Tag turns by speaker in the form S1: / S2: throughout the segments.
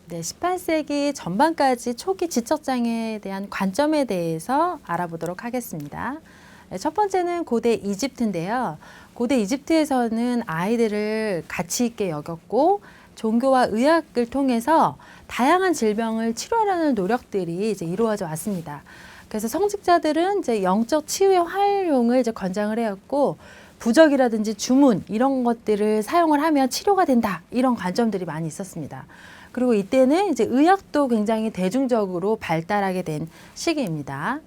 S1: 네, 18세기 전반까지 초기 지적장애에 대한 관점에 대해서 알아보도록 하겠습니다. 네, 첫 번째는 고대 이집트인데요. 고대 이집트에서는 아이들을 가치 있게 여겼고 종교와 의학을 통해서 다양한 질병을 치료하려는 노력들이 이제 이루어져 왔습니다. 그래서 성직자들은 이제 영적 치유의 활용을 이제 권장을 해왔고 부적이라든지 주문 이런 것들을 사용을 하면 치료가 된다 이런 관점들이 많이 있었습니다. 그리고 이때는 이제 의학도 굉장히 대중적으로 발달하게 된 시기입니다.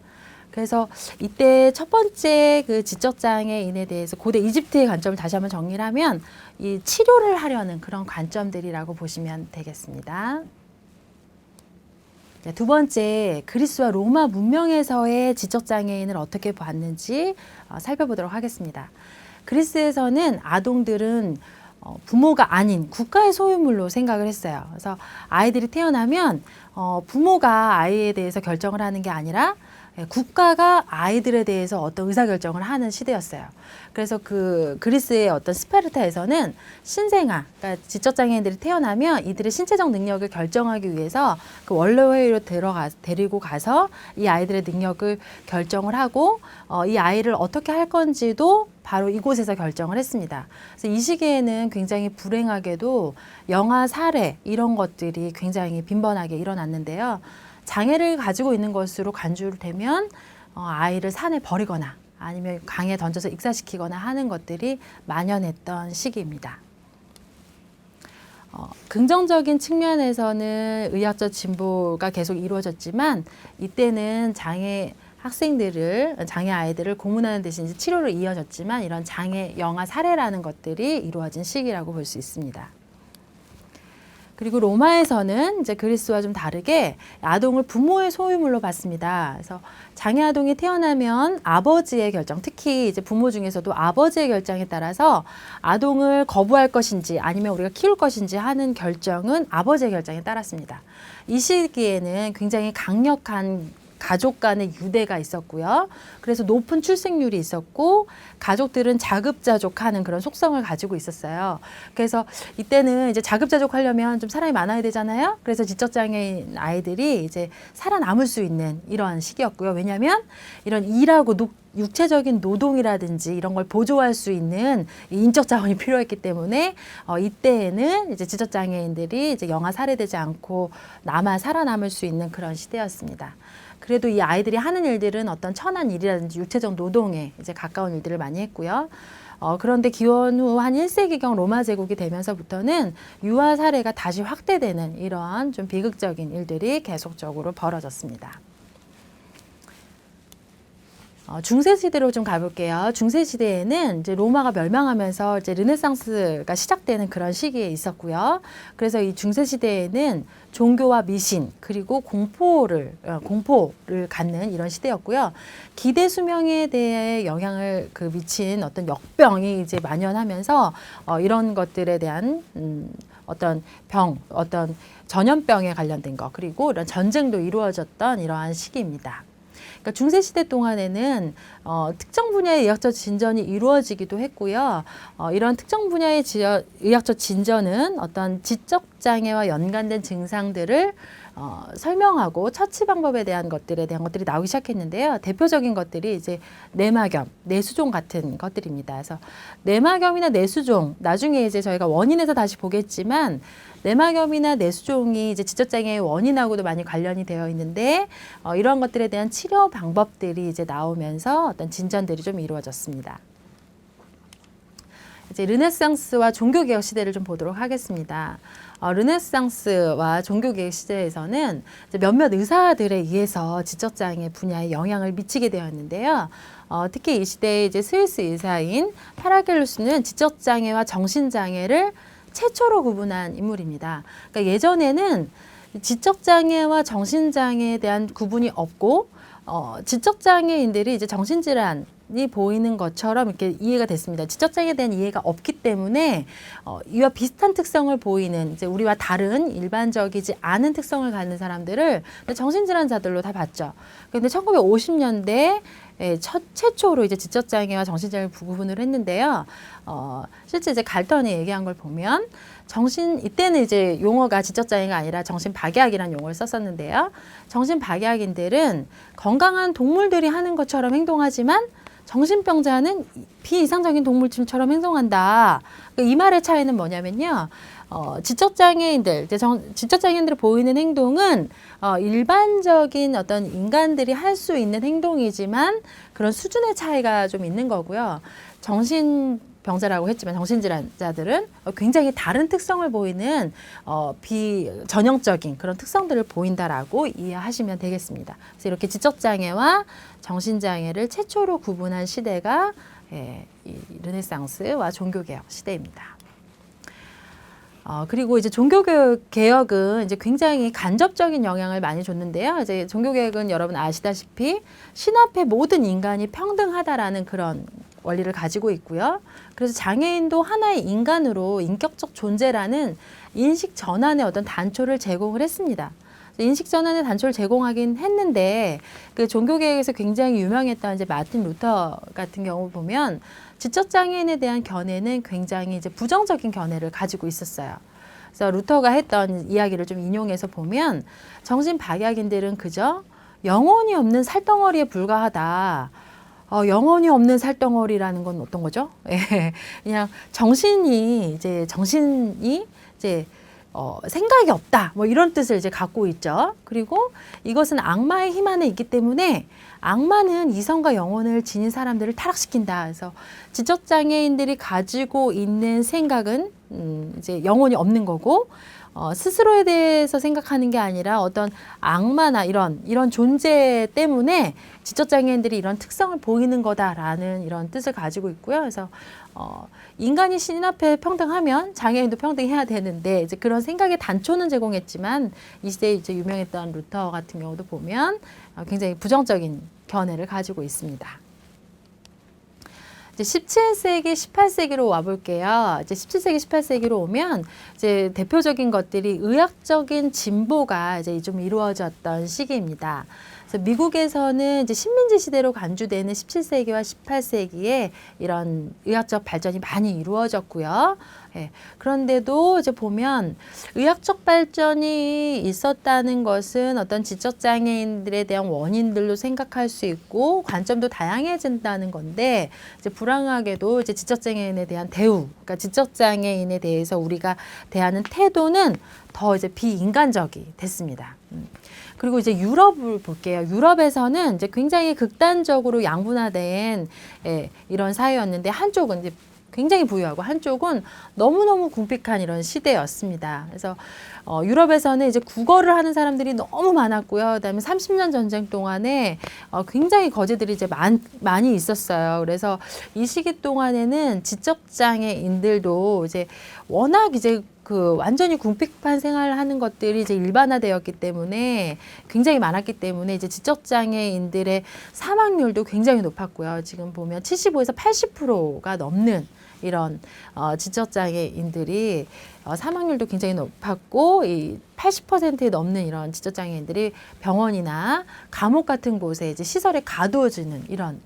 S1: 그래서 이때 첫 번째 그 지적장애인에 대해서 고대 이집트의 관점을 다시 한번 정리를 하면 이 치료를 하려는 그런 관점들이라고 보시면 되겠습니다. 두 번째, 그리스와 로마 문명에서의 지적장애인을 어떻게 봤는지 살펴보도록 하겠습니다. 그리스에서는 아동들은 부모가 아닌 국가의 소유물로 생각을 했어요. 그래서 아이들이 태어나면 부모가 아이에 대해서 결정을 하는 게 아니라 국가가 아이들에 대해서 어떤 의사결정을 하는 시대였어요. 그래서 그 그리스의 어떤 스파르타에서는 신생아, 그러니까 지적장애인들이 태어나면 이들의 신체적 능력을 결정하기 위해서 그 원로회의로 데리고 가서 이 아이들의 능력을 결정을 하고 이 아이를 어떻게 할 건지도 바로 이곳에서 결정을 했습니다. 그래서 이 시기에는 굉장히 불행하게도 영아 살해 이런 것들이 굉장히 빈번하게 일어났는데요. 장애를 가지고 있는 것으로 간주를 되면 아이를 산에 버리거나 아니면 강에 던져서 익사시키거나 하는 것들이 만연했던 시기입니다. 긍정적인 측면에서는 의학적 진보가 계속 이루어졌지만 이때는 장애 아이들을 고문하는 대신 치료로 이어졌지만 이런 장애 영아 살해라는 것들이 이루어진 시기라고 볼 수 있습니다. 그리고 로마에서는 이제 그리스와 좀 다르게 아동을 부모의 소유물로 봤습니다. 그래서 장애 아동이 태어나면 아버지의 결정, 특히 이제 부모 중에서도 아버지의 결정에 따라서 아동을 거부할 것인지 아니면 우리가 키울 것인지 하는 결정은 아버지의 결정에 따랐습니다. 이 시기에는 굉장히 강력한 가족 간의 유대가 있었고요. 그래서 높은 출생률이 있었고 가족들은 자급자족하는 그런 속성을 가지고 있었어요. 그래서 이때는 이제 자급자족하려면 좀 사람이 많아야 되잖아요. 그래서 지적장애인 아이들이 이제 살아남을 수 있는 이러한 시기였고요. 왜냐하면 이런 일하고 육체적인 노동이라든지 이런 걸 보조할 수 있는 인적 자원이 필요했기 때문에 이때에는 이제 지적장애인들이 이제 영아 살해되지 않고 살아남을 수 있는 그런 시대였습니다. 그래도 이 아이들이 하는 일들은 어떤 천한 일이라든지 육체적 노동에 이제 가까운 일들을 많이 했고요. 그런데 기원 후 한 1세기경 로마 제국이 되면서부터는 유아 살해가 다시 확대되는 이러한 좀 비극적인 일들이 계속적으로 벌어졌습니다. 중세시대로 좀 가볼게요. 중세시대에는 이제 로마가 멸망하면서 이제 르네상스가 시작되는 그런 시기에 있었고요. 그래서 이 중세시대에는 종교와 미신 그리고 공포를 갖는 이런 시대였고요. 기대 수명에 대해 영향을 미친 어떤 역병이 이제 만연하면서 이런 것들에 대한 어떤 전염병에 관련된 것 그리고 이런 전쟁도 이루어졌던 이러한 시기입니다. 그러니까 중세시대 동안에는 특정 분야의 의학적 진전이 이루어지기도 했고요. 이런 특정 분야의 의학적 진전은 어떤 지적장애와 연관된 증상들을 설명하고 처치 방법에 대한 것들이 나오기 시작했는데요. 대표적인 것들이 이제 내막염, 내수종 같은 것들입니다. 그래서 내막염이나 내수종, 나중에 이제 저희가 원인에서 다시 보겠지만 내막염이나 내수종이 이제 지적장애의 원인하고도 많이 관련이 되어 있는데 이러한 것들에 대한 치료 방법들이 이제 나오면서 어떤 진전들이 좀 이루어졌습니다. 이제 르네상스와 종교개혁 시대를 좀 보도록 하겠습니다. 르네상스와 종교개혁 시대에서는 이제 몇몇 의사들에 의해서 지적장애 분야에 영향을 미치게 되었는데요. 특히 이 시대에 이제 스위스 의사인 파라겔루스는 지적장애와 정신장애를 최초로 구분한 인물입니다. 그러니까 예전에는 지적장애와 정신장애에 대한 구분이 없고 지적장애인들이 이제 정신질환 보이는 것처럼 이렇게 이해가 됐습니다. 지적장애에 대한 이해가 없기 때문에 이와 비슷한 특성을 보이는 이제 우리와 다른 일반적이지 않은 특성을 갖는 사람들을 정신질환자들로 다 봤죠. 그런데 1950년대 최초로 이제 지적장애와 정신장애 구분을 했는데요. 실제 이제 갈턴이 얘기한 걸 보면 이때는 이제 용어가 지적장애가 아니라 정신박약이라는 용어를 썼었는데요. 정신박약인들은 건강한 동물들이 하는 것처럼 행동하지만 정신병자는 비이상적인 동물쯤처럼 행동한다. 이 말의 차이는 뭐냐면요. 지적장애인들이 보이는 행동은 일반적인 어떤 인간들이 할 수 있는 행동이지만 그런 수준의 차이가 좀 있는 거고요. 정신병자라고 했지만 정신질환자들은 굉장히 다른 특성을 보이는 비전형적인 그런 특성들을 보인다라고 이해하시면 되겠습니다. 그래서 이렇게 지적장애와 정신장애를 최초로 구분한 시대가 이 르네상스와 종교개혁 시대입니다. 그리고 이제 종교개혁은 이제 굉장히 간접적인 영향을 많이 줬는데요. 이제 종교개혁은 여러분 아시다시피 신앞에 모든 인간이 평등하다라는 그런 원리를 가지고 있고요. 그래서 장애인도 하나의 인간으로 인격적 존재라는 인식 전환의 어떤 단초를 제공을 했습니다. 인식 전환의 단초를 제공하긴 했는데 그 종교개혁에서 굉장히 유명했던 이제 마틴 루터 같은 경우 보면 지적장애인에 대한 견해는 굉장히 이제 부정적인 견해를 가지고 있었어요. 그래서 루터가 했던 이야기를 좀 인용해서 보면 정신박약인들은 그저 영혼이 없는 살덩어리에 불과하다. 영혼이 없는 살덩어리라는 건 어떤 거죠? 그냥 정신이 이제 생각이 없다. 뭐 이런 뜻을 이제 갖고 있죠. 그리고 이것은 악마의 힘 안에 있기 때문에 악마는 이성과 영혼을 지닌 사람들을 타락시킨다. 그래서 지적장애인들이 가지고 있는 생각은 이제 영혼이 없는 거고 스스로에 대해서 생각하는 게 아니라 어떤 악마나 이런 존재 때문에 지적장애인들이 이런 특성을 보이는 거다라는 이런 뜻을 가지고 있고요. 그래서 인간이 신 앞에 평등하면 장애인도 평등해야 되는데 이제 그런 생각의 단초는 제공했지만 이 시대에 이제 유명했던 루터 같은 경우도 보면 굉장히 부정적인 견해를 가지고 있습니다. 이제 17세기, 18세기로 와볼게요. 이제 17세기, 18세기로 오면 이제 대표적인 것들이 의학적인 진보가 이제 좀 이루어졌던 시기입니다. 그래서 미국에서는 이제 식민지 시대로 간주되는 17세기와 18세기에 이런 의학적 발전이 많이 이루어졌고요. 그런데도 이제 보면 의학적 발전이 있었다는 것은 어떤 지적장애인들에 대한 원인들로 생각할 수 있고 관점도 다양해진다는 건데 이제 불행하게도 이제 지적장애인에 대한 대우, 그러니까 지적장애인에 대해서 우리가 대하는 태도는 더 이제 비인간적이 됐습니다. 그리고 이제 유럽을 볼게요. 유럽에서는 이제 굉장히 극단적으로 양분화된 이런 사회였는데 한쪽은 이제 굉장히 부유하고 한쪽은 너무너무 궁핍한 이런 시대였습니다. 그래서 유럽에서는 이제 국어를 하는 사람들이 너무 많았고요. 그다음에 30년 전쟁 동안에 굉장히 거지들이 이제 많이 있었어요. 그래서 이 시기 동안에는 지적장애인들도 이제 워낙 이제 완전히 궁핍한 생활을 하는 것들이 이제 일반화되었기 때문에 굉장히 많았기 때문에 이제 지적장애인들의 사망률도 굉장히 높았고요. 지금 보면 75에서 80%가 넘는 이런 지적장애인들이 사망률도 굉장히 높았고 이 80%에 넘는 이런 지적장애인들이 병원이나 감옥 같은 곳에 이제 시설에 가두어지는 이런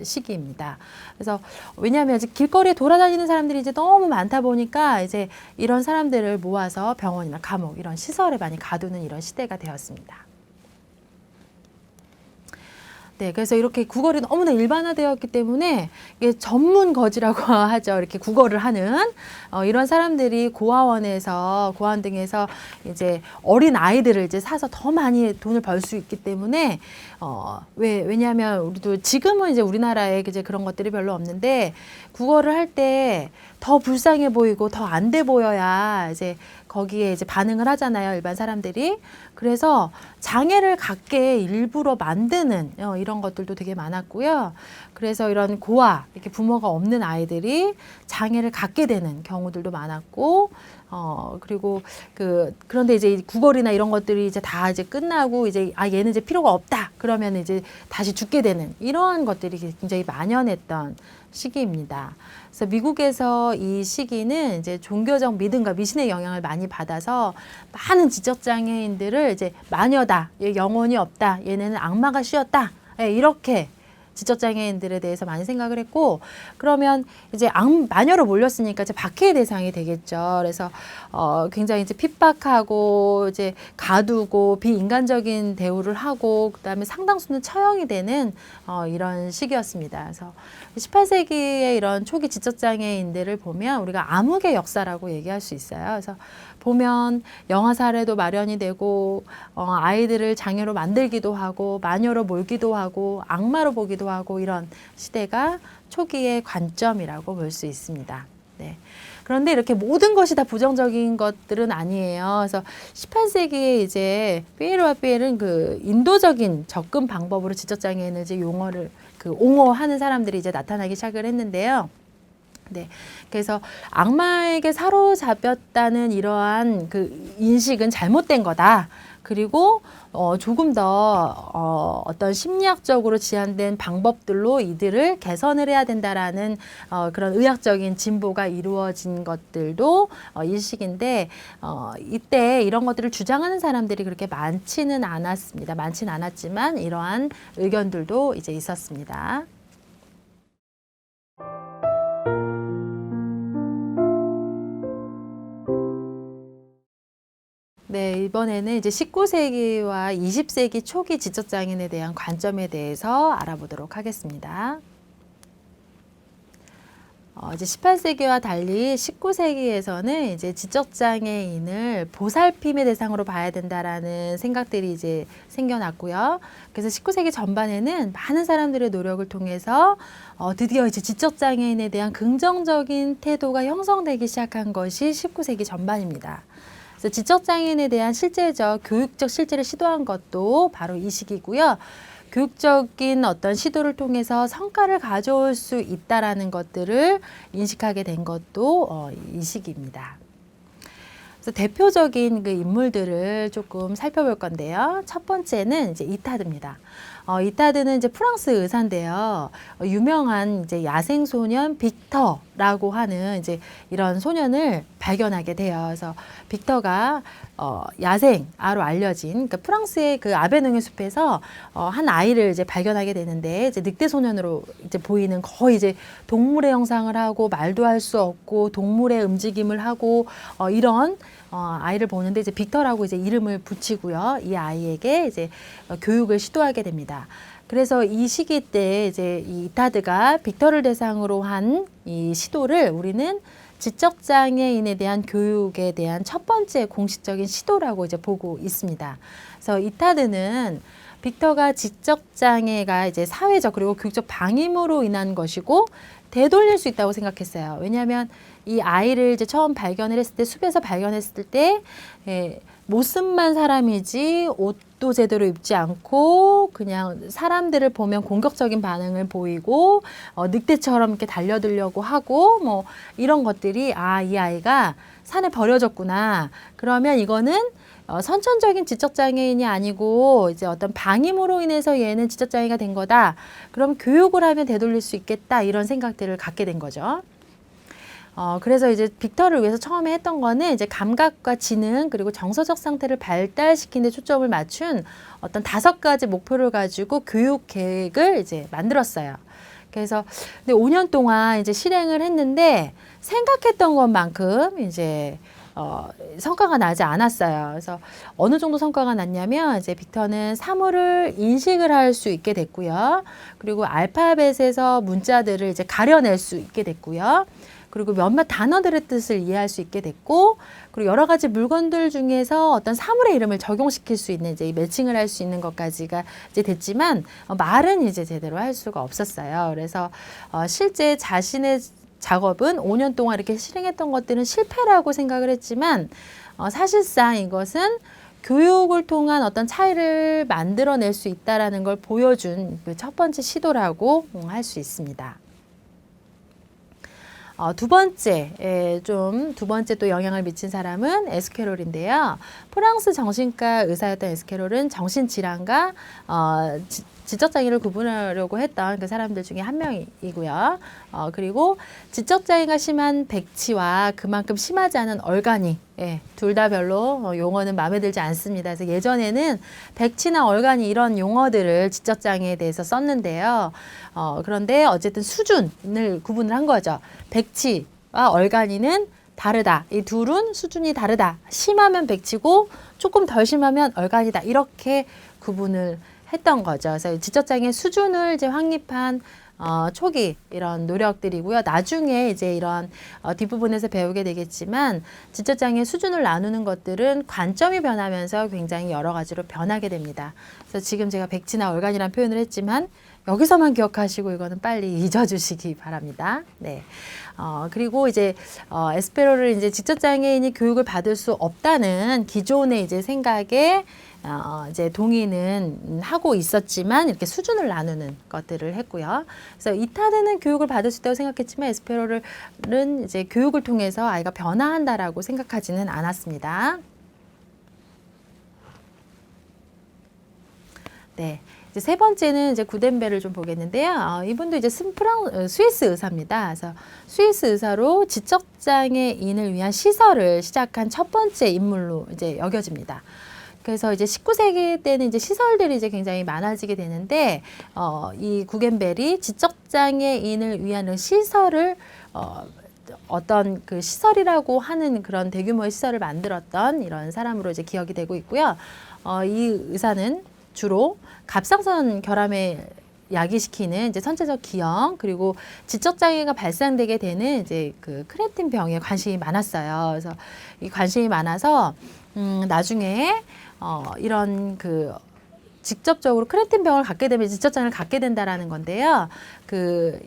S1: 시기입니다. 그래서 왜냐하면 이제 길거리에 돌아다니는 사람들이 이제 너무 많다 보니까 이제 이런 사람들을 모아서 병원이나 감옥 이런 시설에 많이 가두는 이런 시대가 되었습니다. 네, 그래서 이렇게 국어를 너무나 일반화되었기 때문에 이게 전문 거지라고 하죠. 이렇게 국어를 하는 이런 사람들이 고아원 등에서 이제 어린 아이들을 이제 사서 더 많이 돈을 벌 수 있기 때문에 왜냐하면 우리도 지금은 이제 우리나라에 이제 그런 것들이 별로 없는데 국어를 할 때 더 불쌍해 보이고 더 안 돼 보여야 이제 거기에 이제 반응을 하잖아요. 일반 사람들이. 그래서 장애를 갖게 일부러 만드는 이런 것들도 되게 많았고요. 그래서 이런 고아, 이렇게 부모가 없는 아이들이 장애를 갖게 되는 경우들도 많았고, 그리고 그런데 이제 구걸이나 이런 것들이 이제 다 이제 끝나고 이제 얘는 이제 필요가 없다. 그러면 이제 다시 죽게 되는 이러한 것들이 굉장히 만연했던 시기입니다. 그래서 미국에서 이 시기는 이제 종교적 믿음과 미신의 영향을 많이 받아서 많은 지적장애인들을 이제 마녀다, 얘 영혼이 없다, 얘네는 악마가 씌었다, 이렇게 지적장애인들에 대해서 많이 생각을 했고, 그러면 이제 마녀로 몰렸으니까 이제 박해의 대상이 되겠죠. 그래서 굉장히 이제 핍박하고 이제 가두고 비인간적인 대우를 하고, 그다음에 상당수는 처형이 되는 이런 시기였습니다. 그래서 18세기의 이런 초기 지적장애인들을 보면 우리가 암흑의 역사라고 얘기할 수 있어요. 그래서 보면 영아 사례도 마련이 되고, 아이들을 장애로 만들기도 하고, 마녀로 몰기도 하고, 악마로 보기도 하고, 이런 시대가 초기의 관점이라고 볼 수 있습니다. 네. 그런데 이렇게 모든 것이 다 부정적인 것들은 아니에요. 그래서 18세기에 이제 피에르와 피엘은 그 인도적인 접근 방법으로 지적장애인을 이제 옹호하는 사람들이 이제 나타나기 시작을 했는데요. 네. 그래서 악마에게 사로잡혔다는 이러한 그 인식은 잘못된 거다. 그리고 조금 더 어떤 심리학적으로 지향된 방법들로 이들을 개선을 해야 된다라는 그런 의학적인 진보가 이루어진 것들도 일식인데, 이때 이런 것들을 주장하는 사람들이 그렇게 많지는 않았습니다. 많지는 않았지만 이러한 의견들도 이제 있었습니다. 네, 이번에는 이제 19세기와 20세기 초기 지적장애인에 대한 관점에 대해서 알아보도록 하겠습니다. 이제 18세기와 달리 19세기에서는 이제 지적장애인을 보살핌의 대상으로 봐야 된다라는 생각들이 이제 생겨났고요. 그래서 19세기 전반에는 많은 사람들의 노력을 통해서 드디어 이제 지적장애인에 대한 긍정적인 태도가 형성되기 시작한 것이 19세기 전반입니다. 그래서 지적장애인에 대한 실제적 교육적 실제를 시도한 것도 바로 이 시기고요. 교육적인 어떤 시도를 통해서 성과를 가져올 수 있다라는 것들을 인식하게 된 것도 이 시기입니다. 그래서 대표적인 그 인물들을 조금 살펴볼 건데요. 첫 번째는 이제 이타드입니다. 이타드는 이제 프랑스 의사인데요. 유명한 이제 야생 소년 빅터라고 하는 이제 이런 소년을 발견하게 돼요. 그래서 빅터가 야생아로 알려진, 그러니까 프랑스의 그 아베농의 숲에서 한 아이를 이제 발견하게 되는데, 이제 늑대 소년으로 이제 보이는, 거의 이제 동물의 형상을 하고 말도 할 수 없고 동물의 움직임을 하고 이런 아이를 보는데, 이제 빅터라고 이제 이름을 붙이고요. 이 아이에게 이제 교육을 시도하게 됩니다. 그래서 이 시기 때 이제 이 이타드가 빅터를 대상으로 한 이 시도를 우리는 지적장애인에 대한 교육에 대한 첫 번째 공식적인 시도라고 이제 보고 있습니다. 그래서 이타드는 빅터가 지적장애가 이제 사회적 그리고 교육적 방임으로 인한 것이고 되돌릴 수 있다고 생각했어요. 왜냐하면 이 아이를 이제 처음 발견을 했을 때, 숲에서 발견했을 때 모습만 사람이지 옷도 제대로 입지 않고 그냥 사람들을 보면 공격적인 반응을 보이고 늑대처럼 이렇게 달려들려고 하고 뭐 이런 것들이, 이 아이가 산에 버려졌구나. 그러면 이거는 선천적인 지적장애인이 아니고 이제 어떤 방임으로 인해서 얘는 지적장애가 된 거다. 그럼 교육을 하면 되돌릴 수 있겠다. 이런 생각들을 갖게 된 거죠. 그래서 이제 빅터를 위해서 처음에 했던 거는 이제 감각과 지능 그리고 정서적 상태를 발달시키는 데 초점을 맞춘 어떤 5가지 목표를 가지고 교육 계획을 이제 만들었어요. 그래서 근데 5년 동안 이제 실행을 했는데 생각했던 것만큼 이제 성과가 나지 않았어요. 그래서 어느 정도 성과가 났냐면, 이제 빅터는 사물을 인식을 할 수 있게 됐고요. 그리고 알파벳에서 문자들을 이제 가려낼 수 있게 됐고요. 그리고 몇몇 단어들의 뜻을 이해할 수 있게 됐고, 그리고 여러 가지 물건들 중에서 어떤 사물의 이름을 적용시킬 수 있는, 이제 매칭을 할 수 있는 것까지가 이제 됐지만, 말은 이제 제대로 할 수가 없었어요. 그래서 실제 자신의 작업은 5년 동안 이렇게 실행했던 것들은 실패라고 생각을 했지만, 사실상 이것은 교육을 통한 어떤 차이를 만들어낼 수 있다라는 걸 보여준 그 첫 번째 시도라고 할 수 있습니다. 두 번째 또 영향을 미친 사람은 에스케롤인데요. 프랑스 정신과 의사였던 에스케롤은 정신질환과 지적장애를 구분하려고 했던 그 사람들 중에 한 명이고요. 그리고 지적장애가 심한 백치와 그만큼 심하지 않은 얼간이, 둘 다 별로 용어는 마음에 들지 않습니다. 그래서 예전에는 백치나 얼간이 이런 용어들을 지적장애에 대해서 썼는데요. 그런데 어쨌든 수준을 구분을 한 거죠. 백치와 얼간이는 다르다. 이 둘은 수준이 다르다. 심하면 백치고 조금 덜 심하면 얼간이다. 이렇게 구분을 했던 거죠. 그래서 지적장애 수준을 이제 확립한 초기 이런 노력들이고요. 나중에 이제 이런 뒷부분에서 배우게 되겠지만 지적장애 수준을 나누는 것들은 관점이 변하면서 굉장히 여러 가지로 변하게 됩니다. 그래서 지금 제가 백치나 얼간이라는 표현을 했지만 여기서만 기억하시고 이거는 빨리 잊어주시기 바랍니다. 네. 그리고 이제 에스페롤을 이제 지적장애인이 교육을 받을 수 없다는 기존의 이제 생각에 이제 동의는 하고 있었지만 이렇게 수준을 나누는 것들을 했고요. 그래서 이타드는 교육을 받을 수 있다고 생각했지만 에스페롤은 이제 교육을 통해서 아이가 변화한다라고 생각하지는 않았습니다. 네. 이제 세 번째는 이제 구덴베를 좀 보겠는데요. 이분도 이제 스위스 의사입니다. 그래서 스위스 의사로 지적장애인을 위한 시설을 시작한 첫 번째 인물로 이제 여겨집니다. 그래서 이제 19세기 때는 이제 시설들이 이제 굉장히 많아지게 되는데, 이 구겐벨이 지적장애인을 위한 시설을, 어떤 그 시설이라고 하는 그런 대규모의 시설을 만들었던 이런 사람으로 이제 기억이 되고 있고요. 이 의사는 주로 갑상선 결함에 야기시키는 이제 선체적 기형 그리고 지적장애가 발생되게 되는 이제 그 크레틴 병에 관심이 많았어요. 그래서 이 관심이 많아서 나중에 이런 그 직접적으로 크레틴 병을 갖게 되면 지적장애를 갖게 된다라는 건데요. 그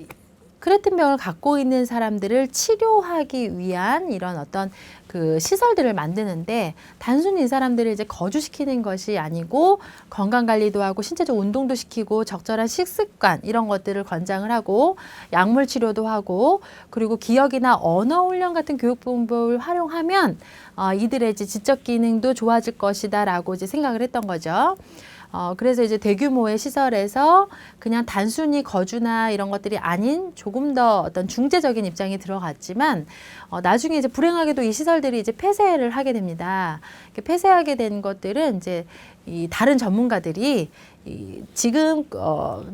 S1: 크레틴 병을 갖고 있는 사람들을 치료하기 위한 이런 어떤 그 시설들을 만드는데 단순히 이 사람들을 이제 거주시키는 것이 아니고 건강 관리도 하고 신체적 운동도 시키고 적절한 식습관 이런 것들을 권장을 하고 약물 치료도 하고 그리고 기억이나 언어 훈련 같은 교육 방법을 활용하면 이들의 이제 지적 기능도 좋아질 것이다라고 이제 생각을 했던 거죠. 그래서 이제 대규모의 시설에서 그냥 단순히 거주나 이런 것들이 아닌 조금 더 어떤 중재적인 입장이 들어갔지만 나중에 이제 불행하게도 이 시설들이 이제 폐쇄를 하게 됩니다. 폐쇄하게 된 것들은 이제 이 다른 전문가들이 지금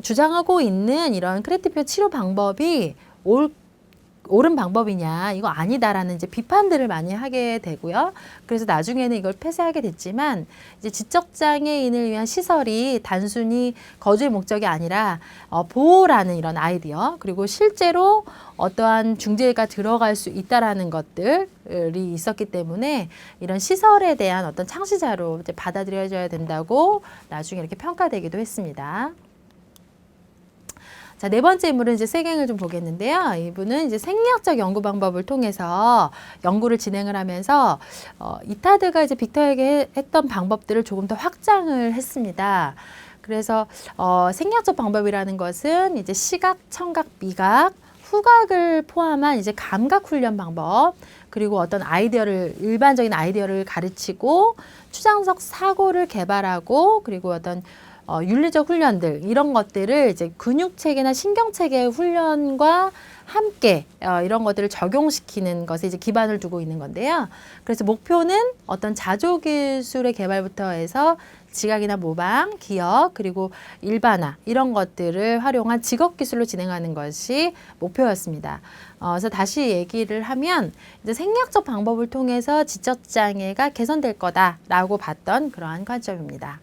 S1: 주장하고 있는 이런 크레틴병 치료 방법이 옳은 방법이냐 이거 아니다라는 이제 비판들을 많이 하게 되고요. 그래서 나중에는 이걸 폐쇄하게 됐지만 이제 지적장애인을 위한 시설이 단순히 거주의 목적이 아니라 보호라는 이런 아이디어 그리고 실제로 어떠한 중재가 들어갈 수 있다라는 것들이 있었기 때문에 이런 시설에 대한 어떤 창시자로 이제 받아들여져야 된다고 나중에 이렇게 평가되기도 했습니다. 자, 네 번째 인물은 이제 세갱을 좀 보겠는데요. 이분은 이제 생리학적 연구 방법을 통해서 연구를 진행을 하면서 이타드가 이제 빅터에게 했던 방법들을 조금 더 확장을 했습니다. 그래서 생리학적 방법이라는 것은 이제 시각, 청각, 미각, 후각을 포함한 이제 감각 훈련 방법 그리고 어떤 아이디어를 일반적인 아이디어를 가르치고 추상적 사고를 개발하고 그리고 어떤 윤리적 훈련들 이런 것들을 이제 근육체계나 신경체계 훈련과 함께 이런 것들을 적용시키는 것에 이제 기반을 두고 있는 건데요. 그래서 목표는 어떤 자조기술의 개발부터 해서 지각이나 모방, 기억, 그리고 일반화 이런 것들을 활용한 직업기술로 진행하는 것이 목표였습니다. 그래서 다시 얘기를 하면 이제 생리학적 방법을 통해서 지적장애가 개선될 거다라고 봤던 그러한 관점입니다.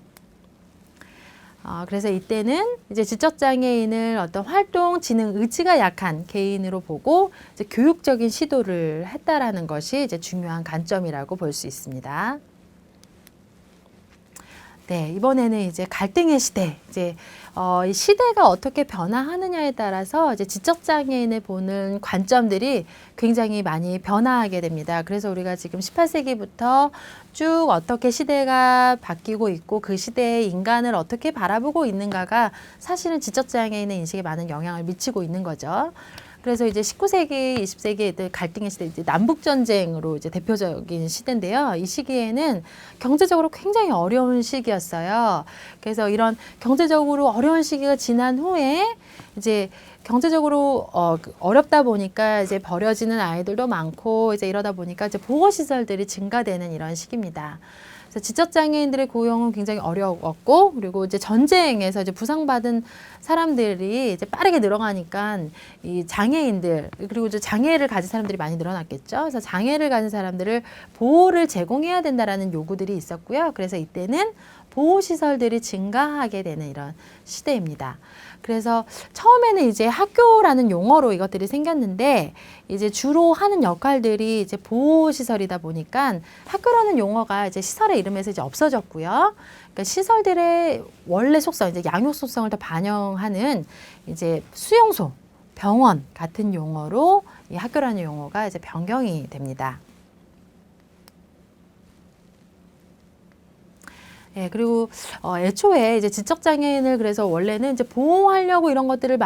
S1: 그래서 이때는 이제 지적장애인을 어떤 활동, 지능, 의지가 약한 개인으로 보고 이제 교육적인 시도를 했다라는 것이 이제 중요한 관점이라고 볼 수 있습니다. 네, 이번에는 이제 갈등의 시대, 이제 이 시대가 어떻게 변화하느냐에 따라서 이제 지적장애인을 보는 관점들이 굉장히 많이 변화하게 됩니다. 그래서 우리가 지금 18세기부터 쭉 어떻게 시대가 바뀌고 있고 그 시대의 인간을 어떻게 바라보고 있는가가 사실은 지적장애인의 인식에 많은 영향을 미치고 있는 거죠. 그래서 이제 19세기, 20세기 갈등의 시대, 이제 남북전쟁으로 이제 대표적인 시대인데요. 이 시기에는 경제적으로 굉장히 어려운 시기였어요. 그래서 이런 경제적으로 어려운 시기가 지난 후에 이제 경제적으로 어렵다 보니까 이제 버려지는 아이들도 많고 이제 이러다 보니까 이제 보호시설들이 증가되는 이런 시기입니다. 그래서 지적장애인들의 고용은 굉장히 어려웠고, 그리고 이제 전쟁에서 이제 부상받은 사람들이 이제 빠르게 늘어가니까 이 장애인들, 그리고 이제 장애를 가진 사람들이 많이 늘어났겠죠. 그래서 장애를 가진 사람들을 보호를 제공해야 된다라는 요구들이 있었고요. 그래서 이때는 보호시설들이 증가하게 되는 이런 시대입니다. 그래서 처음에는 이제 학교라는 용어로 이것들이 생겼는데 이제 주로 하는 역할들이 이제 보호시설이다 보니까 학교라는 용어가 이제 시설의 이름에서 이제 없어졌고요. 그러니까 시설들의 원래 속성, 이제 양육 속성을 더 반영하는 이제 수용소, 병원 같은 용어로 이 학교라는 용어가 이제 변경이 됩니다. 예, 그리고 애초에 이제 지적장애인을 그래서 원래는 이제 보호하려고 이런 것들을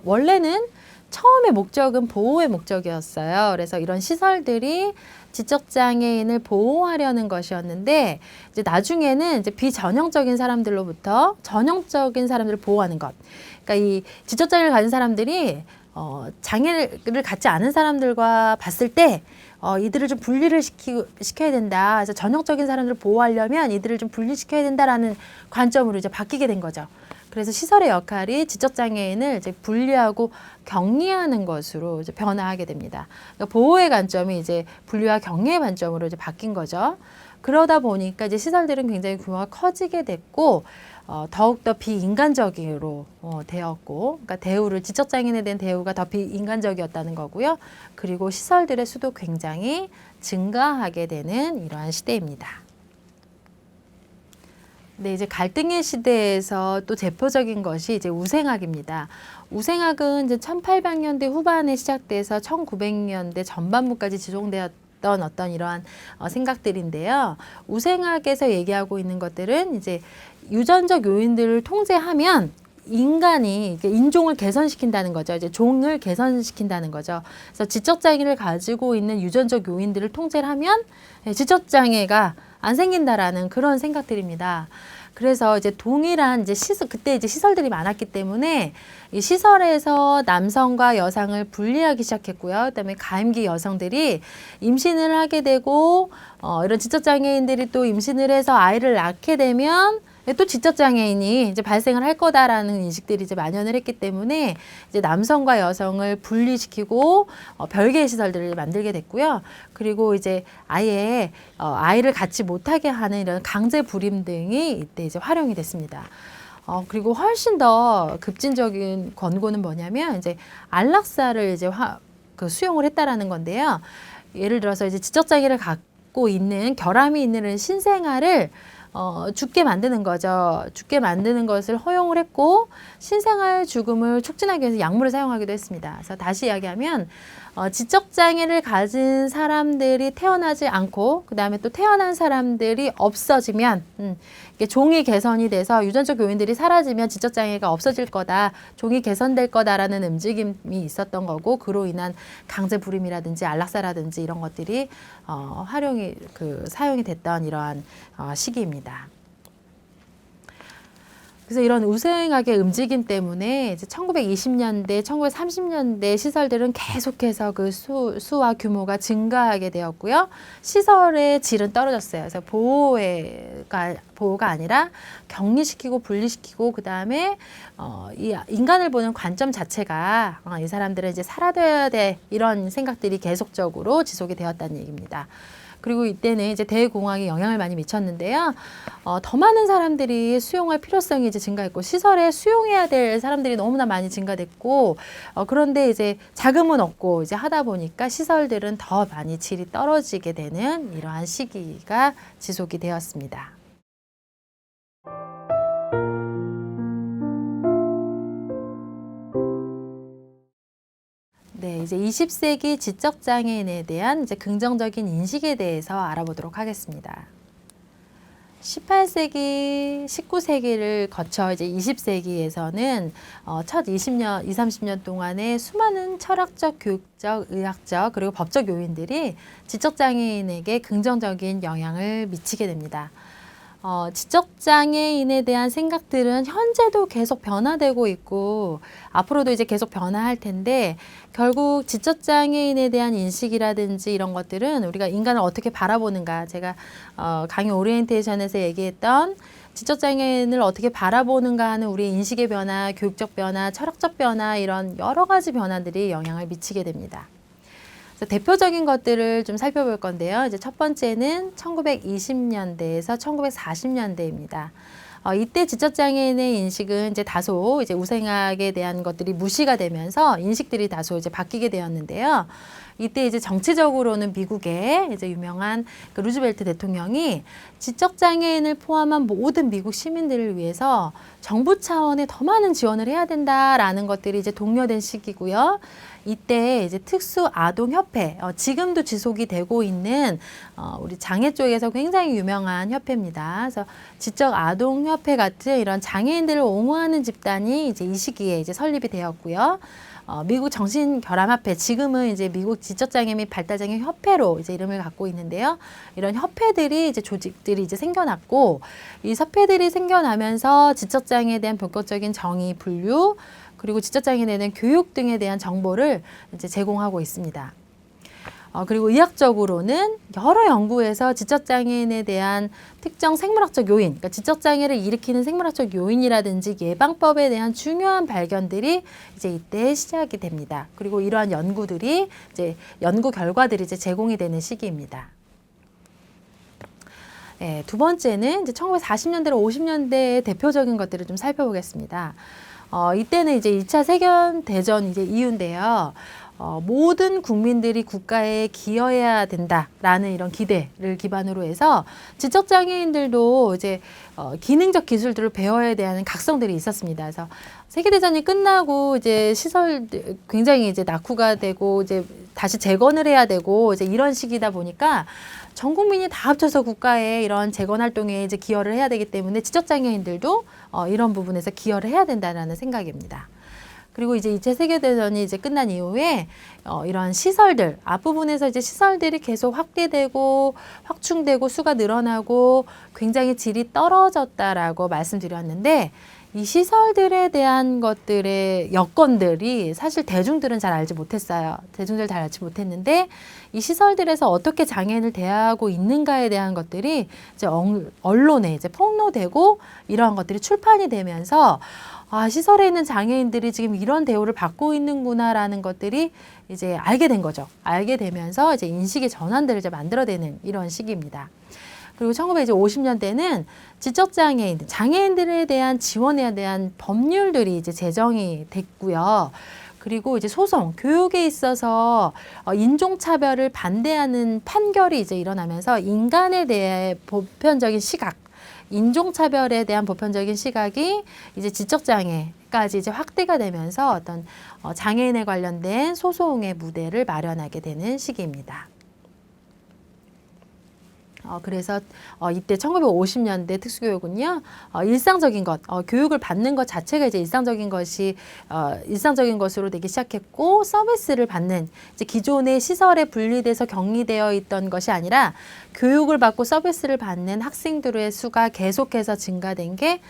S1: 원래는 처음에 목적은 보호의 목적이었어요. 그래서 이런 시설들이 지적장애인을 보호하려는 것이었는데 이제 나중에는 이제 비전형적인 사람들로부터 전형적인 사람들을 보호하는 것. 그러니까 이 지적장애를 가진 사람들이 장애를 갖지 않은 사람들과 봤을 때 이들을 좀 분리를 시켜야 된다. 그래서 전형적인 사람들을 보호하려면 이들을 좀 분리시켜야 된다라는 관점으로 이제 바뀌게 된 거죠. 그래서 시설의 역할이 지적장애인을 이제 분리하고 격리하는 것으로 이제 변화하게 됩니다. 그러니까 보호의 관점이 이제 분리와 격리의 관점으로 이제 바뀐 거죠. 그러다 보니까 이제 시설들은 굉장히 규모가 커지게 됐고, 더욱더 비인간적으로 되었고, 그러니까 지적장애인에 대한 대우가 더 비인간적이었다는 거고요. 그리고 시설들의 수도 굉장히 증가하게 되는 이러한 시대입니다. 네, 이제 갈등의 시대에서 또 대표적인 것이 이제 우생학입니다. 우생학은 이제 1800년대 후반에 시작돼서 1900년대 전반부까지 지속되었던 어떤 이러한 생각들인데요. 우생학에서 얘기하고 있는 것들은 이제 유전적 요인들을 통제하면 인간이 인종을 개선시킨다는 거죠. 이제 종을 개선시킨다는 거죠. 그래서 지적장애를 가지고 있는 유전적 요인들을 통제를 하면 지적장애가 안 생긴다라는 그런 생각들입니다. 그래서 이제 동일한 이제 그때 이제 시설들이 많았기 때문에 이 시설에서 남성과 여성을 분리하기 시작했고요. 그다음에 가임기 여성들이 임신을 하게 되고 이런 지적장애인들이 또 임신을 해서 아이를 낳게 되면 또 지적장애인이 이제 발생을 할 거다라는 인식들이 이제 만연을 했기 때문에 이제 남성과 여성을 분리시키고 별개의 시설들을 만들게 됐고요. 그리고 이제 아예 아이를 갖지 못하게 하는 이런 강제 불임 등이 이때 이제 활용이 됐습니다. 그리고 훨씬 더 급진적인 권고는 뭐냐면 이제 안락사를 이제 수용을 했다라는 건데요. 예를 들어서 이제 지적장애를 갖고 있는 결함이 있는 신생아를 죽게 만드는 거죠. 죽게 만드는 것을 허용을 했고 신생아의 죽음을 촉진하기 위해서 약물을 사용하기도 했습니다. 그래서 다시 이야기하면 지적장애를 가진 사람들이 태어나지 않고 그 다음에 또 태어난 사람들이 없어지면 이게 종이 개선이 돼서 유전적 요인들이 사라지면 지적장애가 없어질 거다. 종이 개선될 거다라는 움직임이 있었던 거고 그로 인한 강제불임이라든지 안락사라든지 이런 것들이 사용이 됐던 이러한 시기입니다. 그래서 이런 우생학의 움직임 때문에 이제 1920년대, 1930년대 시설들은 계속해서 그 수와 규모가 증가하게 되었고요. 시설의 질은 떨어졌어요. 그래서 보호가 아니라 격리시키고 분리시키고 그 다음에 이 인간을 보는 관점 자체가 이 사람들은 이제 살아둬야 돼 이런 생각들이 계속적으로 지속이 되었다는 얘기입니다. 그리고 이때는 이제 대공황이 영향을 많이 미쳤는데요. 더 많은 사람들이 수용할 필요성이 이제 증가했고 시설에 수용해야 될 사람들이 너무나 많이 증가됐고 그런데 이제 자금은 없고 이제 하다 보니까 시설들은 더 많이 질이 떨어지게 되는 이러한 시기가 지속이 되었습니다. 네, 이제 20세기 지적장애인에 대한 이제 긍정적인 인식에 대해서 알아보도록 하겠습니다. 18세기, 19세기를 거쳐 이제 20세기에서는 첫 20년, 20, 30년 동안에 수많은 철학적, 교육적, 의학적, 그리고 법적 요인들이 지적장애인에게 긍정적인 영향을 미치게 됩니다. 지적장애인에 대한 생각들은 현재도 계속 변화되고 있고 앞으로도 이제 계속 변화할 텐데 결국 지적장애인에 대한 인식이라든지 이런 것들은 우리가 인간을 어떻게 바라보는가, 제가 강의 오리엔테이션에서 얘기했던 지적장애인을 어떻게 바라보는가 하는 우리의 인식의 변화, 교육적 변화, 철학적 변화, 이런 여러 가지 변화들이 영향을 미치게 됩니다. 대표적인 것들을 좀 살펴볼 건데요. 이제 첫 번째는 1920년대에서 1940년대입니다. 이때 지적장애인의 인식은 이제 다소 이제 우생학에 대한 것들이 무시가 되면서 인식들이 다소 이제 바뀌게 되었는데요. 이때 이제 정치적으로는 미국의 이제 유명한 그 루즈벨트 대통령이 지적장애인을 포함한 모든 미국 시민들을 위해서 정부 차원의 더 많은 지원을 해야 된다라는 것들이 이제 독려된 시기고요. 이때 이제 특수아동협회, 지금도 지속이 되고 있는 우리 장애 쪽에서 굉장히 유명한 협회입니다. 그래서 지적아동협회 같은 이런 장애인들을 옹호하는 집단이 이제 이 시기에 이제 설립이 되었고요. 미국 정신결함협회, 지금은 이제 미국 지적장애 및 발달장애 협회로 이제 이름을 갖고 있는데요. 이런 협회들이 이제 조직들이 이제 생겨났고, 이 협회들이 생겨나면서 지적장애에 대한 본격적인 정의, 분류, 그리고 지적장애에 대한 교육 등에 대한 정보를 이제 제공하고 있습니다. 그리고 의학적으로는 여러 연구에서 지적장애인에 대한 특정 생물학적 요인, 그러니까 지적장애를 일으키는 생물학적 요인이라든지 예방법에 대한 중요한 발견들이 이제 이때 시작이 됩니다. 그리고 이러한 연구들이 이제 연구 결과들이 이제 제공이 되는 시기입니다. 네, 두 번째는 이제 1940년대로 50년대의 대표적인 것들을 좀 살펴보겠습니다. 이때는 이제 2차 세계대전 이제 이후인데요. 모든 국민들이 국가에 기여해야 된다라는 이런 기대를 기반으로 해서 지적장애인들도 이제 기능적 기술들을 배워야 되는 각성들이 있었습니다. 그래서 세계대전이 끝나고 이제 시설 굉장히 이제 낙후가 되고 이제 다시 재건을 해야 되고 이제 이런 시기다 보니까 전 국민이 다 합쳐서 국가에 이런 재건 활동에 이제 기여를 해야 되기 때문에 지적장애인들도 이런 부분에서 기여를 해야 된다는 생각입니다. 그리고 이제 2차 세계대전이 이제 끝난 이후에 이런 시설들, 앞부분에서 이제 시설들이 계속 확대되고 확충되고 수가 늘어나고 굉장히 질이 떨어졌다라고 말씀드렸는데 이 시설들에 대한 것들의 여건들이 사실 대중들은 잘 알지 못했어요. 대중들 잘 알지 못했는데 이 시설들에서 어떻게 장애인을 대하고 있는가에 대한 것들이 이제 언론에 이제 폭로되고 이러한 것들이 출판이 되면서 시설에 있는 장애인들이 지금 이런 대우를 받고 있는구나라는 것들이 이제 알게 된 거죠. 알게 되면서 이제 인식의 전환들을 이제 만들어내는 이런 시기입니다. 그리고 1950년대는 지적장애인, 장애인들에 대한 지원에 대한 법률들이 이제 제정이 됐고요. 그리고 이제 소송, 교육에 있어서 인종차별을 반대하는 판결이 이제 일어나면서 인간에 대해 보편적인 시각, 인종차별에 대한 보편적인 시각이 이제 지적장애까지 이제 확대가 되면서 어떤 장애인에 관련된 소송의 무대를 마련하게 되는 시기입니다. 그래서 이때 1950년대 특수교육은요, 일상적인 것, 교육을 받는 것 자체가 이제 일상적인 것으로 되기 시작했고, 서비스를 받는, 이제 기존의 시설에 분리돼서 격리되어 있던 것이 아니라, 교육을 받고 서비스를 받는 학생들의 수가 계속해서 증가된 게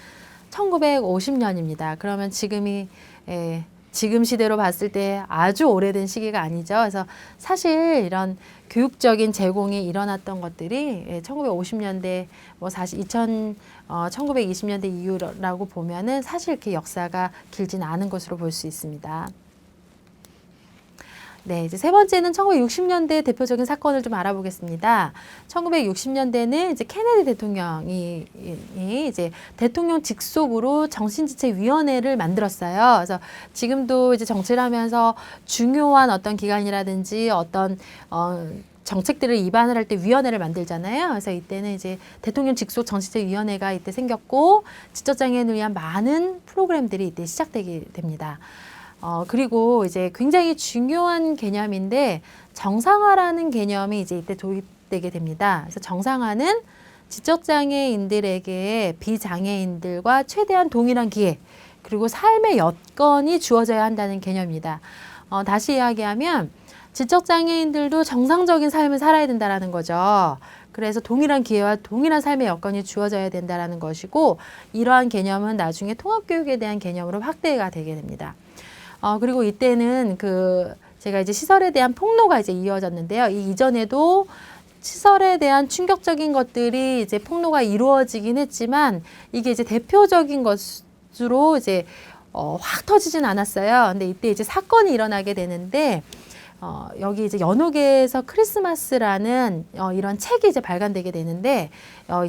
S1: 1950년입니다. 그러면 지금 시대로 봤을 때 아주 오래된 시기가 아니죠. 그래서 사실 이런 교육적인 제공이 일어났던 것들이 1950년대, 1920년대 이후라고 보면은 사실 이렇게 역사가 길진 않은 것으로 볼 수 있습니다. 네, 이제 세 번째는 1960년대 대표적인 사건을 좀 알아보겠습니다. 1960년대는 이제 케네디 대통령이 이제 대통령 직속으로 정신지체위원회를 만들었어요. 그래서 지금도 이제 정치를 하면서 중요한 어떤 기관이라든지 어떤 정책들을 입안을 할 때 위원회를 만들잖아요. 그래서 이때는 이제 대통령 직속 정신지체위원회가 이때 생겼고 지적장애인을 위한 많은 프로그램들이 이때 시작되게 됩니다. 그리고 이제 굉장히 중요한 개념인데 정상화라는 개념이 이제 이때 도입되게 됩니다. 그래서 정상화는 지적장애인들에게 비장애인들과 최대한 동일한 기회 그리고 삶의 여건이 주어져야 한다는 개념입니다. 다시 이야기하면 지적장애인들도 정상적인 삶을 살아야 된다는 거죠. 그래서 동일한 기회와 동일한 삶의 여건이 주어져야 된다는 것이고 이러한 개념은 나중에 통합교육에 대한 개념으로 확대가 되게 됩니다. 그리고 이때는 제가 이제 시설에 대한 폭로가 이제 이어졌는데요. 이 이전에도 시설에 대한 충격적인 것들이 이제 폭로가 이루어지긴 했지만 이게 이제 대표적인 것으로 이제 확 터지진 않았어요. 근데 이때 이제 사건이 일어나게 되는데 여기 이제 연옥에서 크리스마스라는 이런 책이 이제 발간되게 되는데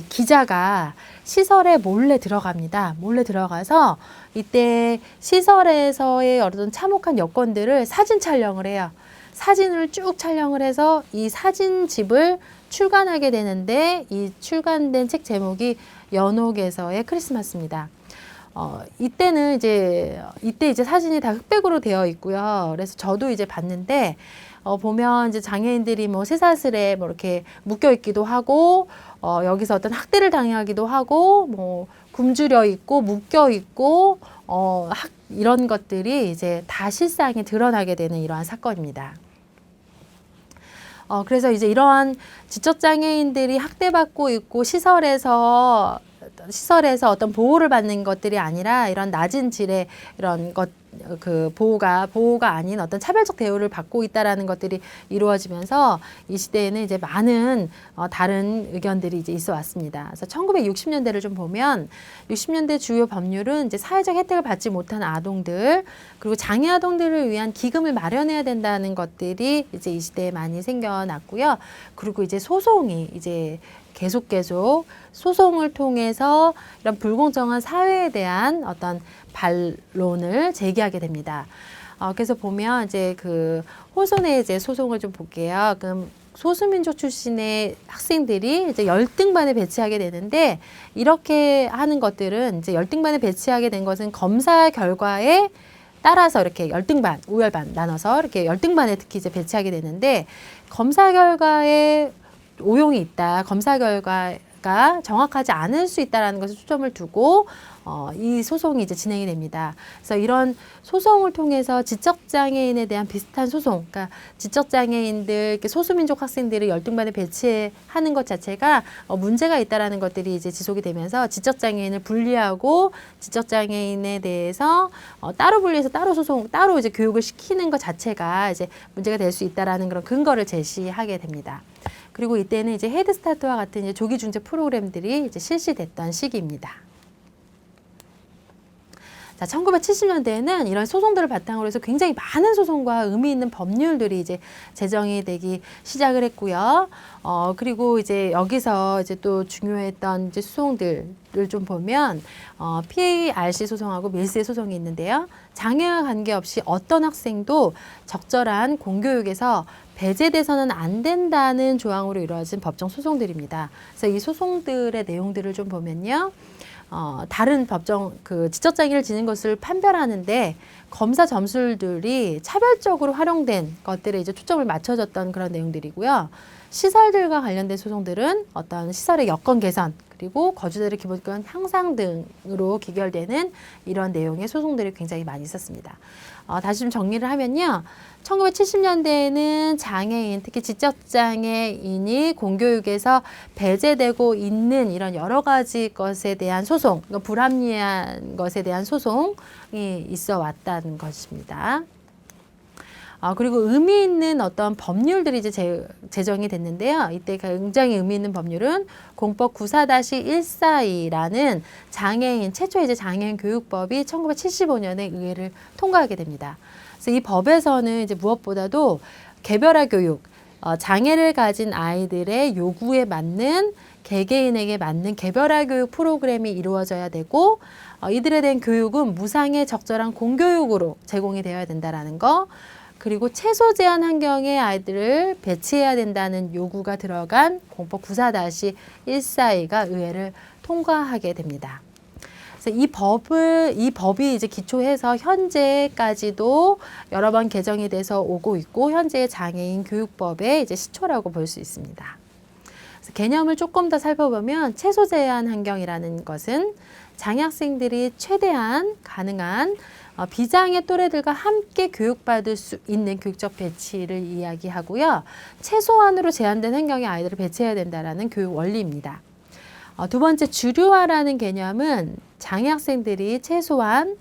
S1: 기자가 시설에 몰래 들어갑니다. 몰래 들어가서 이때 시설에서의 어떤 참혹한 여건들을 사진 촬영을 해요. 사진을 쭉 촬영을 해서 이 사진집을 출간하게 되는데 이 출간된 책 제목이 연옥에서의 크리스마스입니다. 이때 이제 사진이 다 흑백으로 되어 있고요. 그래서 저도 이제 봤는데, 보면 이제 장애인들이 뭐 쇠사슬에 뭐 이렇게 묶여 있기도 하고, 여기서 어떤 학대를 당하기도 하고, 뭐 굶주려 있고, 묶여 있고, 이런 것들이 이제 다 실상에 드러나게 되는 이러한 사건입니다. 그래서 이제 이러한 지적장애인들이 학대받고 있고 시설에서 어떤 보호를 받는 것들이 아니라 이런 낮은 질의 이런 보호가 아닌 어떤 차별적 대우를 받고 있다라는 것들이 이루어지면서 이 시대에는 이제 많은 다른 의견들이 이제 있어 왔습니다. 그래서 1960년대를 좀 보면 60년대 주요 법률은 이제 사회적 혜택을 받지 못한 아동들 그리고 장애 아동들을 위한 기금을 마련해야 된다는 것들이 이제 이 시대에 많이 생겨났고요. 그리고 이제 소송이 이제 계속 소송을 통해서 이런 불공정한 사회에 대한 어떤 반론을 제기하게 됩니다. 그래서 보면 이제 호소의 이제 소송을 좀 볼게요. 그럼 소수민족 출신의 학생들이 이제 열등반에 배치하게 되는데 이렇게 하는 것들은 이제 열등반에 배치하게 된 것은 검사 결과에 따라서 이렇게 열등반, 우열반 나눠서 이렇게 열등반에 특히 이제 배치하게 되는데 검사 결과에 오용이 있다. 검사 결과가 정확하지 않을 수 있다라는 것에 초점을 두고 이 소송이 이제 진행이 됩니다. 그래서 이런 소송을 통해서 지적장애인에 대한 비슷한 소송, 그러니까 지적장애인들, 소수민족 학생들을 열등반에 배치하는 것 자체가 문제가 있다라는 것들이 이제 지속이 되면서 지적장애인을 분리하고 지적장애인에 대해서 따로 분리해서 따로 이제 교육을 시키는 것 자체가 이제 문제가 될 수 있다라는 그런 근거를 제시하게 됩니다. 그리고 이때는 이제 헤드스타트와 같은 이제 조기 중재 프로그램들이 이제 실시됐던 시기입니다. 자, 1970년대에는 이런 소송들을 바탕으로 해서 굉장히 많은 소송과 의미 있는 법률들이 이제 제정이 되기 시작을 했고요. 그리고 이제 여기서 이제 또 중요했던 이제 소송들을 좀 보면 PARC 소송하고 밀스의 소송이 있는데요. 장애와 관계없이 어떤 학생도 적절한 공교육에서 배제돼서는 안 된다는 조항으로 이루어진 법정 소송들입니다. 그래서 이 소송들의 내용들을 좀 보면요. 다른 지적장애를 지닌 것을 판별하는데 검사 점술들이 차별적으로 활용된 것들에 이제 초점을 맞춰졌던 그런 내용들이고요. 시설들과 관련된 소송들은 어떤 시설의 여건 개선 그리고 거주자들의 기본권 향상 등으로 기결되는 이런 내용의 소송들이 굉장히 많이 있었습니다. 다시 좀 정리를 하면요. 1970년대에는 장애인, 특히 지적장애인이 공교육에서 배제되고 있는 이런 여러 가지 것에 대한 소송, 불합리한 것에 대한 소송이 있어 왔다는 것입니다. 그리고 의미 있는 어떤 법률들이 이제 제정이 됐는데요. 이때 굉장히 의미 있는 법률은 공법 94-142라는 최초의 이제 장애인 교육법이 1975년에 의회를 통과하게 됩니다. 그래서 이 법에서는 이제 무엇보다도 개별화 교육, 장애를 가진 아이들의 요구에 맞는 개개인에게 맞는 개별화 교육 프로그램이 이루어져야 되고 이들에 대한 교육은 무상의 적절한 공교육으로 제공이 되어야 된다라는 거. 그리고 최소 제한 환경의 아이들을 배치해야 된다는 요구가 들어간 공법 94-142가 의회를 통과하게 됩니다. 그래서 이 법이 이제 기초해서 현재까지도 여러 번 개정이 돼서 오고 있고 현재의 장애인 교육법의 이제 시초라고 볼 수 있습니다. 그래서 개념을 조금 더 살펴보면 최소 제한 환경이라는 것은 장애 학생들이 최대한 가능한 비장애 또래들과 함께 교육받을 수 있는 교육적 배치를 이야기하고요. 최소한으로 제한된 환경에 아이들을 배치해야 된다는 교육 원리입니다. 두 번째, 주류화라는 개념은 장애 학생들이 최소한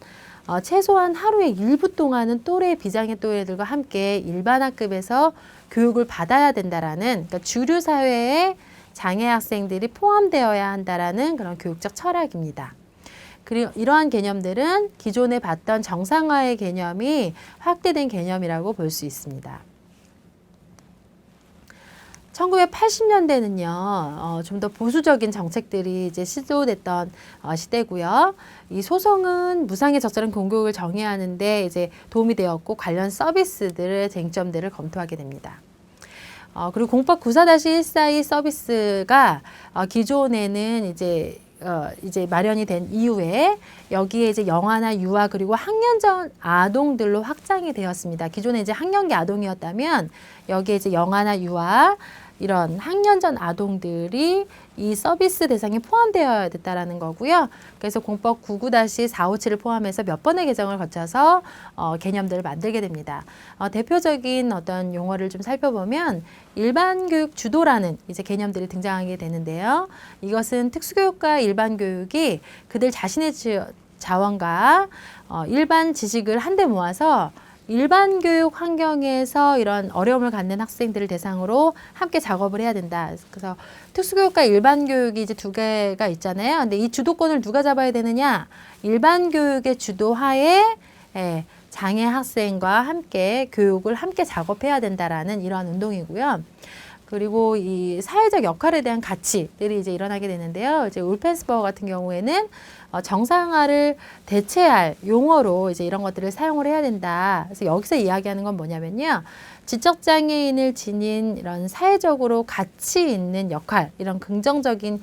S1: 하루에 일부 동안은 또래 비장애 또래들과 함께 일반 학급에서 교육을 받아야 된다라는, 그러니까 주류 사회에 장애 학생들이 포함되어야 한다라는 그런 교육적 철학입니다. 그리고 이러한 개념들은 기존에 봤던 정상화의 개념이 확대된 개념이라고 볼 수 있습니다. 1980년대는요, 좀 더 보수적인 정책들이 이제 시도됐던 시대고요. 이 소송은 무상의 적절한 공교육을 정의하는데 이제 도움이 되었고 관련 서비스들의 쟁점들을 검토하게 됩니다. 그리고 공법 94-142 서비스가 기존에는 이제 마련이 된 이후에 여기에 이제 영아나 유아 그리고 학년전 아동들로 확장이 되었습니다. 기존에 이제 학령기 아동이었다면 여기에 이제 영아나 유아 이런 학년전 아동들이 이 서비스 대상에 포함되어야 됐다라는 거고요. 그래서 공법 99-457을 포함해서 몇 번의 개정을 거쳐서 개념들을 만들게 됩니다. 대표적인 어떤 용어를 좀 살펴보면 일반 교육 주도라는 이제 개념들이 등장하게 되는데요. 이것은 특수교육과 일반 교육이 그들 자신의 자원과 일반 지식을 한데 모아서 일반 교육 환경에서 이런 어려움을 갖는 학생들을 대상으로 함께 작업을 해야 된다. 그래서 특수교육과 일반 교육이 이제 두 개가 있잖아요. 근데 이 주도권을 누가 잡아야 되느냐? 일반 교육의 주도하에 장애 학생과 함께 교육을 함께 작업해야 된다라는 이러한 운동이고요. 그리고 이 사회적 역할에 대한 가치들이 이제 일어나게 되는데요. 이제 울펜스버거 같은 경우에는 정상화를 대체할 용어로 이제 이런 것들을 사용을 해야 된다. 그래서 여기서 이야기하는 건 뭐냐면요. 지적장애인을 지닌 이런 사회적으로 가치 있는 역할, 이런 긍정적인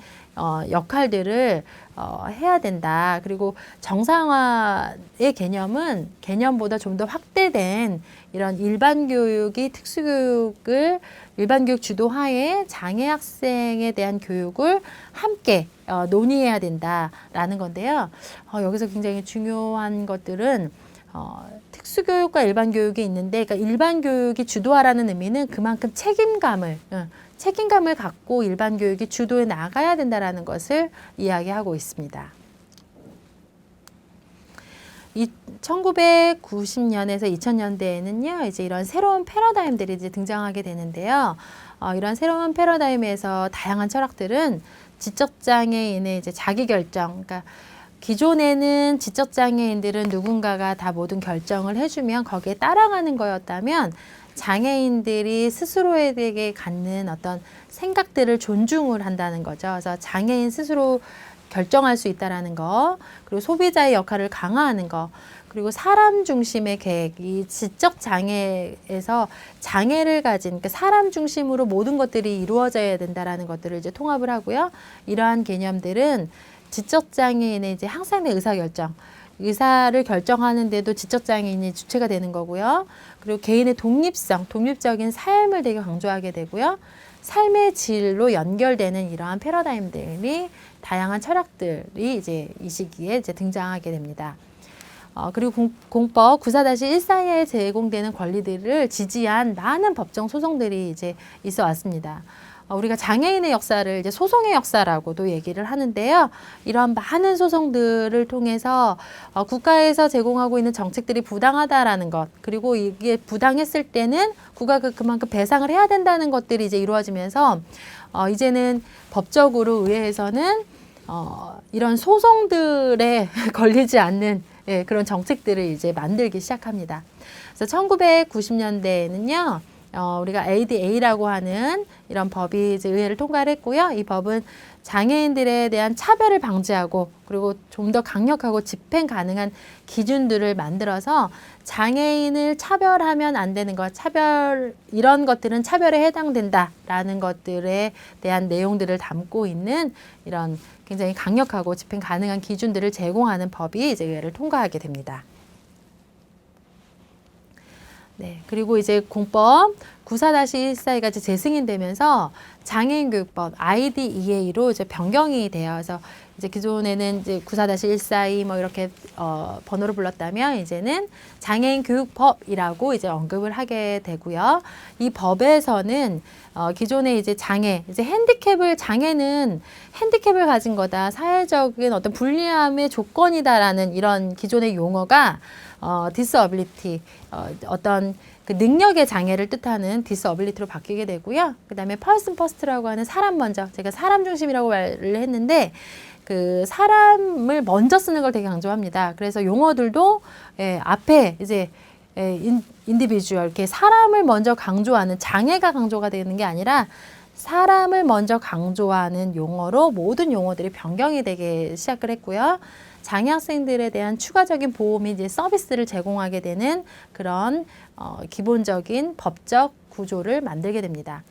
S1: 역할들을 해야 된다. 그리고 정상화의 개념은 개념보다 좀 더 확대된 이런 일반 교육이 특수교육을 일반 교육 주도하에 장애 학생에 대한 교육을 함께 논의해야 된다라는 건데요. 여기서 굉장히 중요한 것들은 특수교육과 일반 교육이 있는데, 그러니까 일반 교육이 주도하라는 의미는 그만큼 책임감을 갖고 일반 교육이 주도해 나가야 된다라는 것을 이야기하고 있습니다. 1990년에서 2000년대에는요, 이제 이런 새로운 패러다임들이 이제 등장하게 되는데요. 이런 새로운 패러다임에서 다양한 철학들은 지적장애인의 이제 자기결정, 그러니까 기존에는 지적장애인들은 누군가가 다 모든 결정을 해주면 거기에 따라가는 거였다면 장애인들이 스스로에게 갖는 어떤 생각들을 존중을 한다는 거죠. 그래서 장애인 스스로 결정할 수 있다라는 거, 그리고 소비자의 역할을 강화하는 거, 그리고 사람 중심의 계획, 이 지적 장애에서 장애를 가진, 그러니까 사람 중심으로 모든 것들이 이루어져야 된다라는 것들을 이제 통합을 하고요. 이러한 개념들은 지적 장애인의 이제 항상의 의사결정, 의사를 결정하는데도 지적 장애인이 주체가 되는 거고요. 그리고 개인의 독립성, 독립적인 삶을 되게 강조하게 되고요. 삶의 질로 연결되는 이러한 패러다임들이 다양한 철학들이 이제 이 시기에 이제 등장하게 됩니다. 그리고 공법 94-142에 제공되는 권리들을 지지한 많은 법정 소송들이 이제 있어 왔습니다. 우리가 장애인의 역사를 이제 소송의 역사라고도 얘기를 하는데요. 이런 많은 소송들을 통해서 국가에서 제공하고 있는 정책들이 부당하다라는 것, 그리고 이게 부당했을 때는 국가가 그만큼 배상을 해야 된다는 것들이 이제 이루어지면서 이제는 법적으로 의회에서는 이런 소송들에 걸리지 않는 그런 정책들을 이제 만들기 시작합니다. 그래서 1990년대에는요. 우리가 ADA라고 하는 이런 법이 이제 의회를 통과를 했고요. 이 법은 장애인들에 대한 차별을 방지하고 그리고 좀 더 강력하고 집행 가능한 기준들을 만들어서 장애인을 차별하면 안 되는 것, 이런 것들은 차별에 해당된다라는 것들에 대한 내용들을 담고 있는 이런 굉장히 강력하고 집행 가능한 기준들을 제공하는 법이 이제 의회를 통과하게 됩니다. 네, 그리고 이제 공법 94-142가 이제 재승인되면서 장애인교육법 IDEA로 이제 변경이 되어서 이제 기존에는 이제 94-142 뭐 이렇게 번호를 불렀다면 이제는 장애인교육법이라고 이제 언급을 하게 되고요. 이 법에서는 기존에 이제 장애는 핸디캡을 가진 거다, 사회적인 어떤 불리함의 조건이다라는 이런 기존의 용어가 disability, 어떤 그 능력의 장애를 뜻하는 disability로 바뀌게 되고요. 그 다음에 person first라고 하는 사람 먼저, 제가 사람 중심이라고 말을 했는데 그 사람을 먼저 쓰는 걸 되게 강조합니다. 그래서 용어들도 앞에 이제 individual, 이렇게 사람을 먼저 강조하는, 장애가 강조가 되는 게 아니라 사람을 먼저 강조하는 용어로 모든 용어들이 변경이 되기 시작을 했고요. 장애 학생들에 대한 추가적인 보호 및 이제 서비스를 제공하게 되는 그런 기본적인 법적 구조를 만들게 됩니다.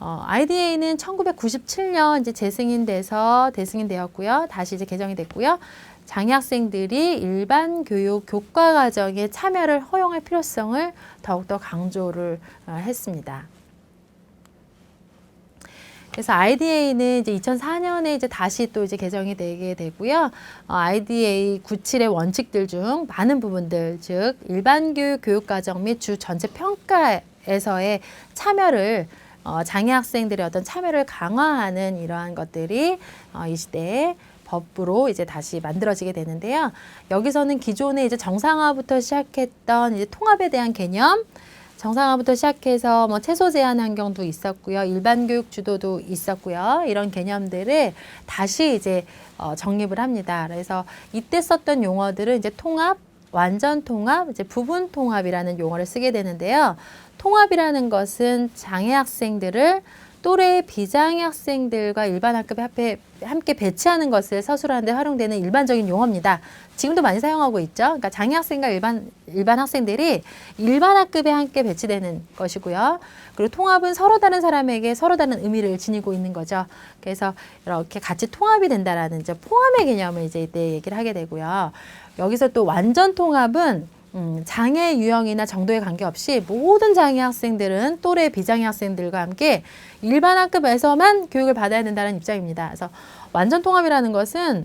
S1: IDA는 1997년 이제 재승인돼서 대승인되었고요. 다시 이제 개정이 됐고요. 장애 학생들이 일반 교육 교과 과정에 참여를 허용할 필요성을 더욱더 강조를 했습니다. 그래서 IDA는 이제 2004년에 이제 다시 또 이제 개정이 되게 되고요. IDA 97의 원칙들 중 많은 부분들, 즉 일반 교육 교육과정 및 주 전체 평가에서의 참여를 장애 학생들의 어떤 참여를 강화하는 이러한 것들이 이 시대에 법으로 이제 다시 만들어지게 되는데요. 여기서는 기존에 이제 정상화부터 시작했던 이제 통합에 대한 개념, 정상화부터 시작해서 뭐 채소 제한 환경도 있었고요. 일반 교육 주도도 있었고요. 이런 개념들을 다시 이제 정립을 합니다. 그래서 이때 썼던 용어들은 이제 통합, 완전 통합, 이제 부분 통합이라는 용어를 쓰게 되는데요. 통합이라는 것은 장애 학생들을 또래 비장애 학생들과 일반 학급에 함께 배치하는 것을 서술하는 데 활용되는 일반적인 용어입니다. 지금도 많이 사용하고 있죠. 그러니까 장애 학생과 일반 학생들이 일반 학급에 함께 배치되는 것이고요. 그리고 통합은 서로 다른 사람에게 서로 다른 의미를 지니고 있는 거죠. 그래서 이렇게 같이 통합이 된다라는 이제 포함의 개념을 이제 이때 얘기를 하게 되고요. 여기서 또 완전 통합은 장애 유형이나 정도에 관계없이 모든 장애 학생들은 또래 비장애 학생들과 함께 일반 학급에서만 교육을 받아야 된다는 입장입니다. 그래서 완전 통합이라는 것은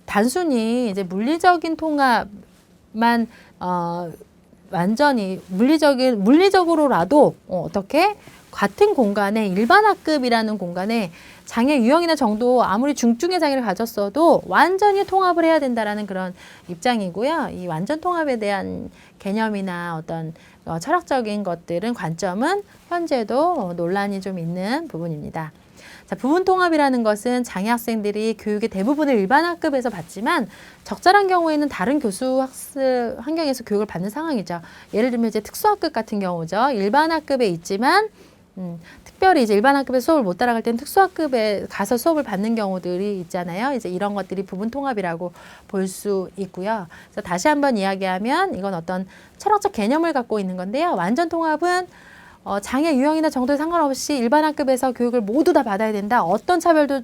S1: 단순히 이제 물리적인 통합만 완전히 물리적으로라도 어떻게 같은 공간에 일반 학급이라는 공간에 장애 유형이나 정도 아무리 중증의 장애를 가졌어도 완전히 통합을 해야 된다라는 그런 입장이고요. 이 완전 통합에 대한 개념이나 어떤 철학적인 것들은 관점은 현재도 논란이 좀 있는 부분입니다. 자, 부분 통합이라는 것은 장애 학생들이 교육의 대부분을 일반 학급에서 받지만 적절한 경우에는 다른 교수 학습 환경에서 교육을 받는 상황이죠. 예를 들면 이제 특수학급 같은 경우죠. 일반 학급에 있지만 특별히 이제 일반 학급에 수업을 못 따라갈 때는 특수학급에 가서 수업을 받는 경우들이 있잖아요. 이제 이런 것들이 부분 통합이라고 볼 수 있고요. 그래서 다시 한번 이야기하면 이건 어떤 철학적 개념을 갖고 있는 건데요. 완전 통합은 장애 유형이나 정도에 상관없이 일반 학급에서 교육을 모두 다 받아야 된다. 어떤 차별도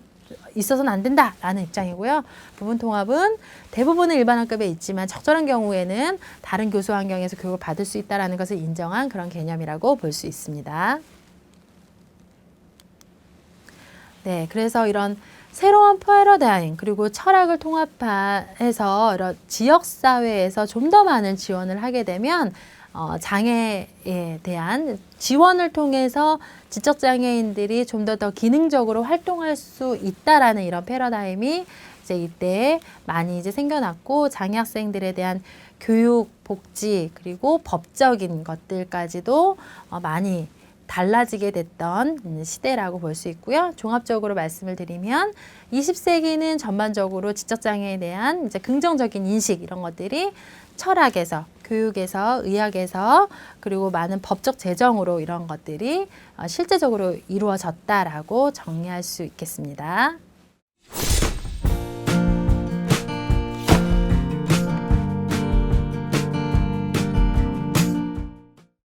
S1: 있어서는 안 된다라는 입장이고요. 부분 통합은 대부분은 일반 학급에 있지만 적절한 경우에는 다른 교수 환경에서 교육을 받을 수 있다는 것을 인정한 그런 개념이라고 볼 수 있습니다. 네, 그래서 이런 새로운 패러다임 그리고 철학을 통합해서 이런 지역사회에서 좀 더 많은 지원을 하게 되면 장애에 대한 지원을 통해서 지적장애인들이 좀 더 기능적으로 활동할 수 있다라는 이런 패러다임이 이제 이때 많이 이제 생겨났고 장애 학생들에 대한 교육, 복지 그리고 법적인 것들까지도 많이 달라지게 됐던 시대라고 볼 수 있고요. 종합적으로 말씀을 드리면 20세기는 전반적으로 지적장애에 대한 이제 긍정적인 인식 이런 것들이 철학에서, 교육에서, 의학에서 그리고 많은 법적 제정으로 이런 것들이 실제적으로 이루어졌다라고 정리할 수 있겠습니다.